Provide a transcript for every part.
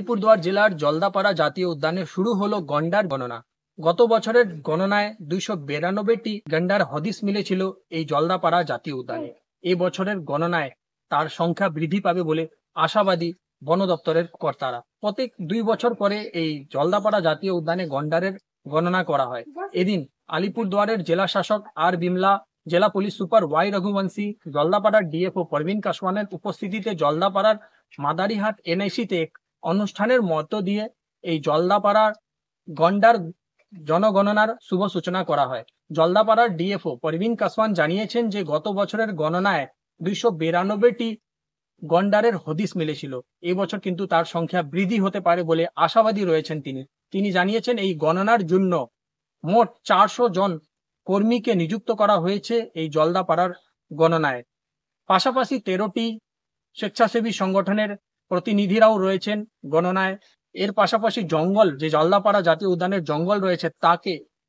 আলিপুরদুয়ার জেলার জলদাপাড়া জাতীয় উদ্যানে শুরু হলো গন্ডার গণনা। গত বছরের গণনায় 292টি গন্ডার হদিস মিলেছিল এই জলদাপাড়া জাতীয় উদ্যানে। এই বছরের গণনায় তার সংখ্যা বৃদ্ধি পাবে বলে আশাবাদী বন দপ্তরের কর্তারা। প্রত্যেক 2 বছর পরে এই জলদাপাড়া জাতীয় উদ্যানে গন্ডারের গণনা করা হয়। এদিন আলিপুরদুয়ারের জেলা শাসক আর বিমলা, জেলা পুলিশ সুপার ওয়াই রঘুবংশী, জলদাপাড়ার ডিএফও পারভিন কাসওয়ানের উপস্থিতিতে জলদাপাড়ার মাদারিহাট এনআইসিতে এক অনুষ্ঠানের মধ্য দিয়ে এই জলদাপাড়ার গন্ডার জনগণনার শুভ সূচনা করা হয়। জলদাপাড়ার ডিএফও পারভিন কাসওয়ান জানিয়েছেন যে গত বছরের গণনায় 292টি গন্ডারের হদিস মিলেছিল। এবছর কিন্তু তার সংখ্যা বৃদ্ধি হতে পারে বলে আশাবাদী রয়েছেন তিনি জানিয়েছেন এই গণনার জন্য মোট 400 জন কর্মীকে নিযুক্ত করা হয়েছে এই জলদাপাড়ার গণনায়। পাশাপাশি 13টি স্বেচ্ছাসেবী সংগঠনের প্রতিনিধিরাও রয়েছেন গণনায়। এর পাশাপাশি জঙ্গল, যে জলদাপাড়া জাতীয় উদ্যানের জঙ্গল রয়েছে,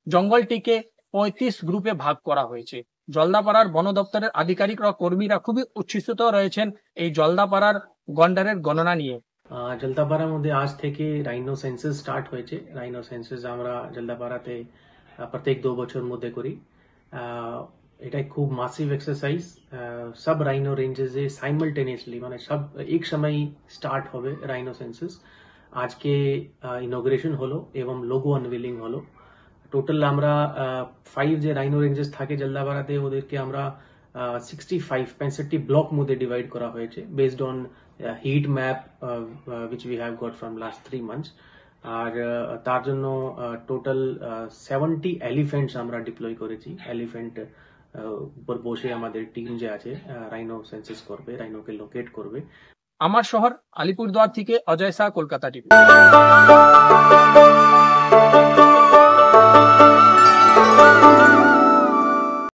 জঙ্গলটিকে 35 গ্রুপে ভাগ করা হয়েছে। জলদাপাড়ার বন দপ্তরের আধিকারিকরা, কর্মীরা খুবই উচ্ছ্বসিত রয়েছেন এই জলদাপাড়ার গন্ডারের গণনা নিয়ে। জলদাপাড়ার মধ্যে আজ থেকে রাইনো সেন্সাস স্টার্ট হয়েছে। রাইনো সেন্সাস আমরা জলদাপাড়াতে প্রত্যেক 2 বছর মধ্যে করি। এটা খুব মাসিভ এক্সারসাইজ। সব রাইনো রেঞ্জেসে সাইমালটেনিয়াসলি, মানে সব এক সময় স্টার্ট হবে রাইনো সেন্সাস। আজকে ইনগ্রেশন হলো এবং লোগো আনভেলিং হলো। টোটাল আমরা 5 যে রাইনো রেঞ্জেস থাকে জলদাপাড়াতে, ওদেরকে আমরা 65 ব্লক মধ্যে ডিভাইড করা হয়েছে based on hit map which we have got from last 3 months। আর তার জন্য টোটাল 70 এলিফ্যান্টস আমরা ডিপ্লয় করেছি। এলিফ্যান্ট উপর বসে আমাদের টিম যে আছে রাইনো সেন্সাস করবে, রাইনোকে লোকেট করবে। আমার শহর আলিপুরদুয়ার থেকে অজয় শাহ, কলকাতা টিভি।